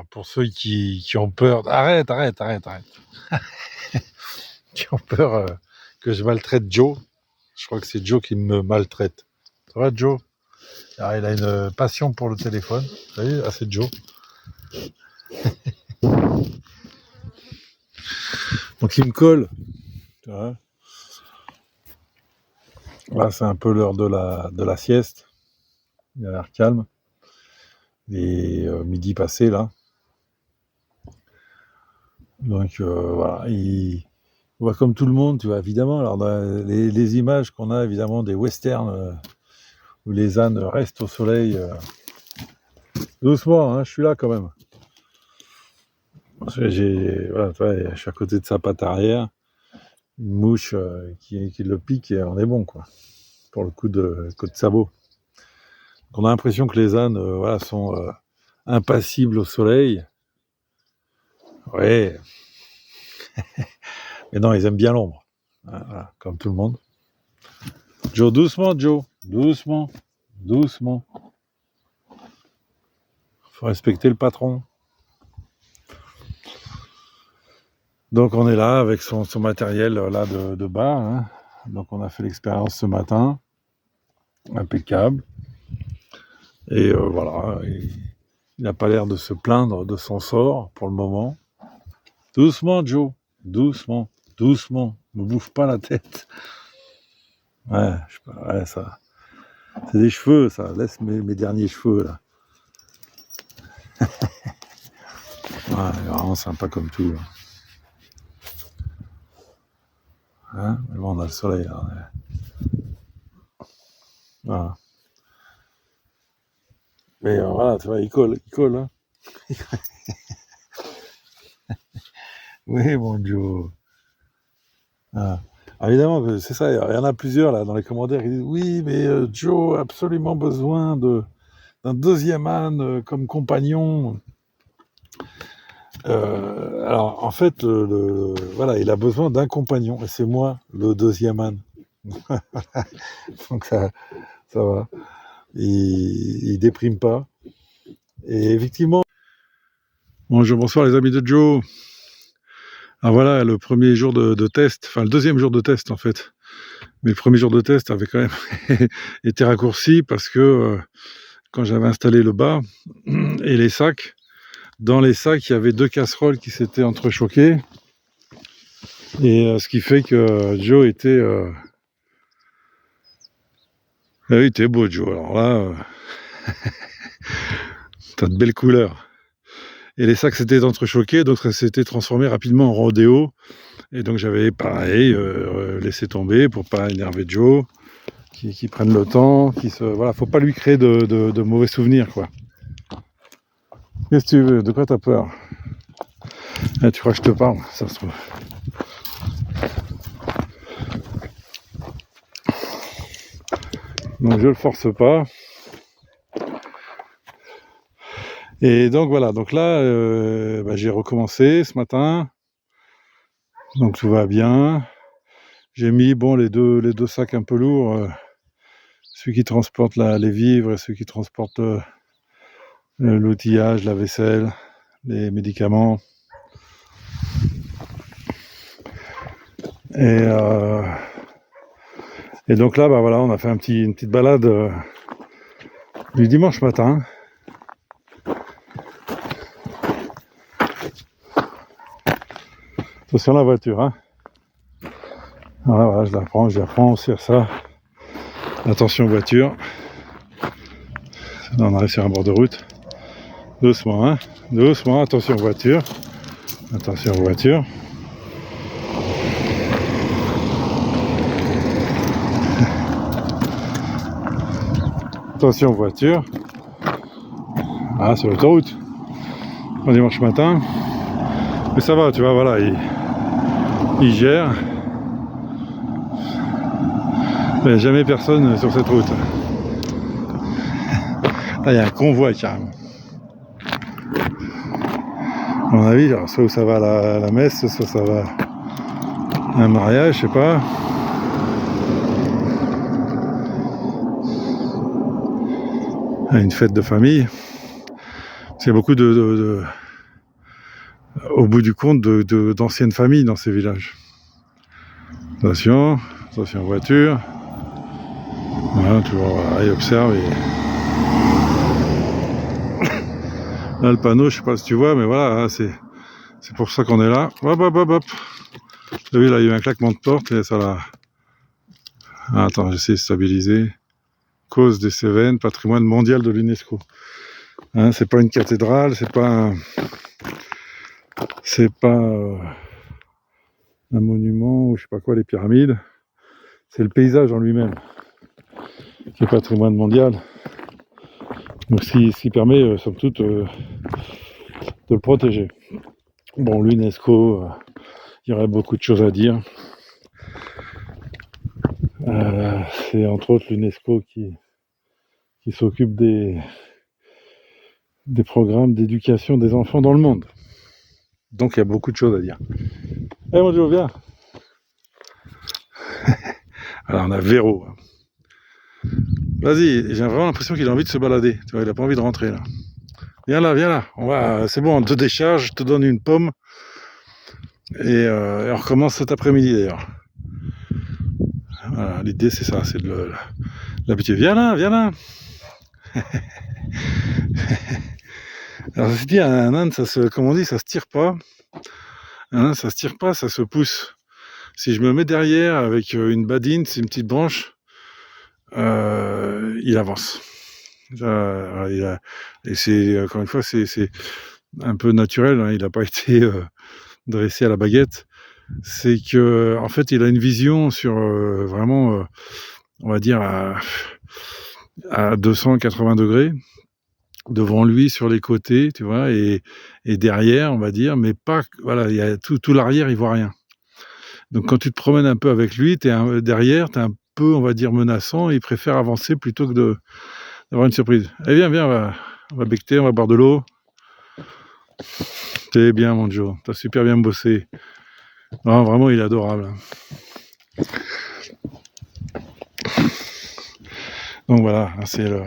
Pour ceux qui ont peur... Arrête. Qui ont peur que je maltraite Joe. Je crois que c'est Joe qui me maltraite. Ça va, Joe? Alors, il a une passion pour le téléphone. Vous savez, c'est Joe. Donc il me colle. Tu vois. Là, c'est un peu l'heure de la sieste. Il a l'air calme. Et midi passé, là. Donc voilà, il voit comme tout le monde, tu vois, évidemment. Alors dans les images qu'on a, évidemment, des westerns où les ânes restent au soleil. Doucement, hein, je suis là quand même. Voilà, tu vois, je suis à côté de sa patte arrière. Une mouche qui le pique et on est bon, quoi. Pour le coup de sabot. Donc on a l'impression que les ânes voilà, sont impassibles au soleil. Ouais. Mais non, ils aiment bien l'ombre. Voilà, comme tout le monde. Joe, doucement, Joe. Doucement. Faut respecter le patron. Donc on est là avec son matériel là de bar. Hein. Donc on a fait l'expérience ce matin. Impeccable. Et voilà. Il n'a pas l'air de se plaindre de son sort pour le moment. Doucement, Joe. Doucement. Me bouffe pas la tête. Ouais, ça. C'est des cheveux, ça. Laisse mes derniers cheveux, là. Ouais, vraiment sympa comme tout. Là. Hein, mais bon, on a le soleil, là. Voilà. Mais voilà, tu vois, il colle, hein. Oui, mon Joe. Ah. Alors, évidemment, c'est ça, il y en a plusieurs, là, dans les commentaires, qui disent « Oui, mais Joe a absolument besoin d'un deuxième âne comme compagnon. » Alors, en fait, voilà, il a besoin d'un compagnon, et c'est moi, le deuxième âne. Donc ça va. Il déprime pas. Et effectivement... Bonsoir les amis de Joe. Alors voilà, le premier jour de test, enfin le deuxième jour de test en fait. Mais le premier jour de test avait quand même été raccourci parce que quand j'avais installé le bas et les sacs, dans les sacs, il y avait 2 casseroles qui s'étaient entrechoquées. Et ce qui fait que Joe était... Ah oui, t'es beau, Joe. Alors là, t'as de belles couleurs. Et les sacs s'étaient entrechoqués, donc ça s'était transformé rapidement en rodéo. Et donc j'avais, pareil, laissé tomber pour pas énerver Joe, qui prenne le temps, voilà, faut pas lui créer de mauvais souvenirs, quoi. Qu'est-ce que tu veux? De quoi t'as peur? Ah, tu crois que je te parle? Ça se trouve. Donc je le force pas. Et donc voilà, donc là, j'ai recommencé ce matin. Donc tout va bien. J'ai mis les deux sacs un peu lourds, celui qui transporte les vivres et celui qui transporte l'outillage, la vaisselle, les médicaments. Et donc là, voilà, on a fait une petite balade du dimanche matin. Attention la voiture, hein. Voilà, je la prends, on serre ça. Attention voiture. Là, on arrive sur un bord de route. Doucement, hein. Doucement, attention voiture. Attention voiture. Attention voiture. Ah, sur l'autoroute. On dimanche matin. Mais ça va, tu vois, voilà, il gère. Il n'y a jamais personne sur cette route. Là, il y a un convoi carrément. À mon avis, alors, soit ça va à la messe, soit ça va à un mariage, je sais pas. À une fête de famille. Il y a beaucoup au bout du compte, d'anciennes familles dans ces villages. Attention voiture. Voilà, toujours, voilà, il observe. Là, le panneau, je sais pas si tu vois, mais voilà, hein, c'est pour ça qu'on est là. Hop. T'as vu, là, il y a eu un claquement de porte et ça l'a... Ah, attends, j'essaie de stabiliser. Cause des Cévennes, patrimoine mondial de l'UNESCO. Hein, c'est pas une cathédrale, c'est pas un monument ou je sais pas quoi, les pyramides. C'est le paysage en lui-même qui est patrimoine mondial. Donc, ce qui permet, somme toute, de le protéger. Bon, l'UNESCO, il y aurait beaucoup de choses à dire. C'est entre autres l'UNESCO qui s'occupe des programmes d'éducation des enfants dans le monde. Donc il y a beaucoup de choses à dire. Eh mon Dieu, viens. Alors on a Véro. Vas-y, j'ai vraiment l'impression qu'il a envie de se balader. Tu vois, il a pas envie de rentrer là. Viens là. C'est bon, on te décharge, je te donne une pomme. Et on recommence cet après-midi d'ailleurs. Voilà, l'idée c'est ça, c'est de l'habituer. Viens là. Alors je dis, un âne, comme on dit, ça se tire pas. Un âne, ça se tire pas, ça se pousse. Si je me mets derrière avec une badine, c'est une petite branche, il avance. Et c'est, encore une fois, c'est un peu naturel, hein, il n'a pas été dressé à la baguette. C'est que, en fait, il a une vision sur vraiment, on va dire, à 280 degrés, devant lui, sur les côtés, tu vois, et derrière, on va dire, mais pas, voilà, il y a tout l'arrière, il voit rien. Donc quand tu te promènes un peu avec lui, derrière, t'es un peu, on va dire, menaçant, et il préfère avancer plutôt que d'avoir une surprise. Allez, viens, on va becter, on va boire de l'eau. T'es bien, mon Joe, t'as super bien bossé. Non, vraiment, il est adorable. Donc voilà, c'est le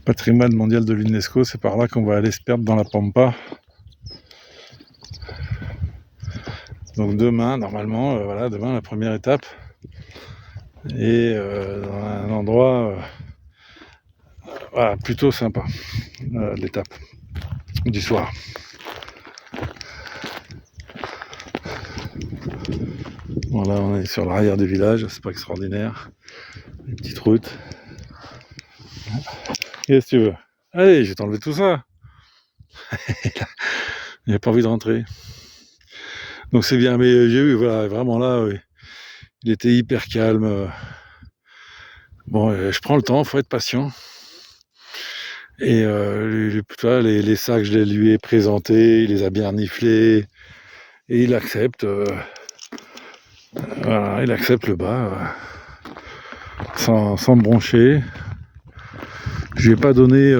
patrimoine mondial de l'UNESCO, c'est par là qu'on va aller se perdre dans la Pampa. Donc demain, normalement, demain la première étape. Et dans un endroit plutôt sympa, l'étape du soir. Voilà, on est sur l'arrière du village, c'est pas extraordinaire. Une petite route. Qu'est-ce que tu veux? Allez, je vais t'enlever tout ça. Il n'a pas envie de rentrer. Donc c'est bien, mais j'ai vu, voilà, vraiment là, oui. Il était hyper calme. Bon, je prends le temps, faut être patient. Et les sacs, je les lui ai présentés, il les a bien reniflés. Et il accepte. Voilà, il accepte le bas. Sans me broncher. Je lui ai pas donné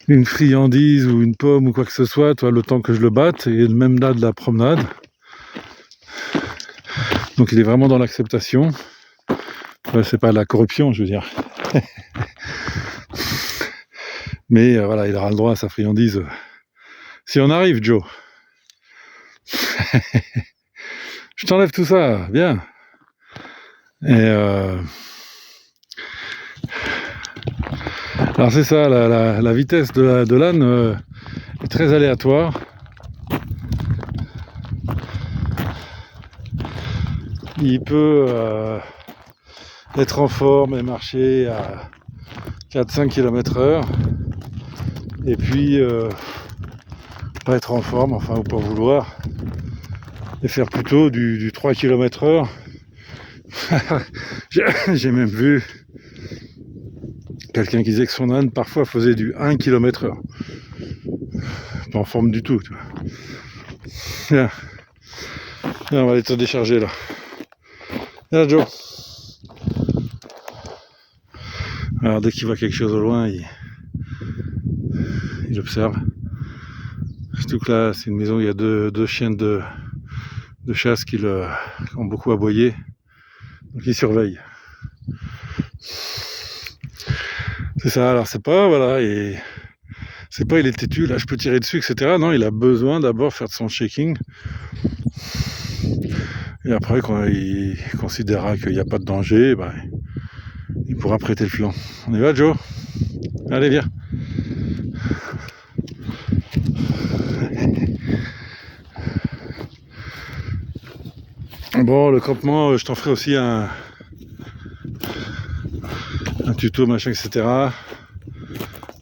une friandise ou une pomme ou quoi que ce soit, toi, le temps que je le batte, et même là de la promenade. Donc il est vraiment dans l'acceptation. C'est pas de la corruption, je veux dire. Mais voilà, il aura le droit à sa friandise. Si on arrive, Joe. Je t'enlève tout ça, viens. Et alors c'est ça, la vitesse de l'âne est très aléatoire. Il peut être en forme et marcher à 4-5 km/h. Et puis pas être en forme, enfin ou pas vouloir, et faire plutôt du 3 km/h. J'ai même vu quelqu'un qui disait que son âne parfois faisait du 1 km/h. Pas en forme du tout, tu vois. Viens, on va aller te décharger là. Viens, Joe. Alors dès qu'il voit quelque chose au loin, il observe. Surtout que là, c'est une maison où il y a deux chiens de chasse qui ont beaucoup aboyé. Donc il surveille. C'est ça, alors c'est pas, voilà, et c'est pas il est têtu, là je peux tirer dessus, etc. Non, il a besoin d'abord faire de son shaking. Et après, quand il considérera qu'il n'y a pas de danger, bah, il pourra prêter le flanc. On y va, Joe? Allez, viens. Bon, le campement, je t'en ferai aussi un tuto, machin, etc.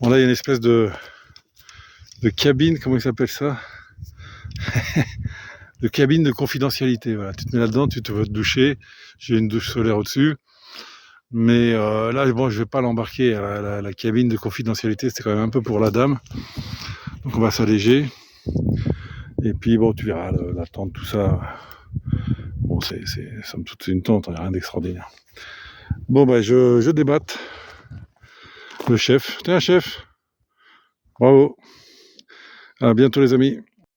Bon, là, il y a une espèce de cabine, comment il s'appelle ça? De cabine de confidentialité. Voilà, tu te mets là-dedans, tu te vas te doucher. J'ai une douche solaire au-dessus. Mais là, bon, je vais pas l'embarquer. La cabine de confidentialité, c'était quand même un peu pour la dame. Donc on va s'alléger. Et puis bon, tu verras, la tente, tout ça. Bon, c'est somme toute c'est une tente, il n'y a rien d'extraordinaire. Bon, bah, je débatte. Le chef. T'es un chef. Bravo. À bientôt, les amis.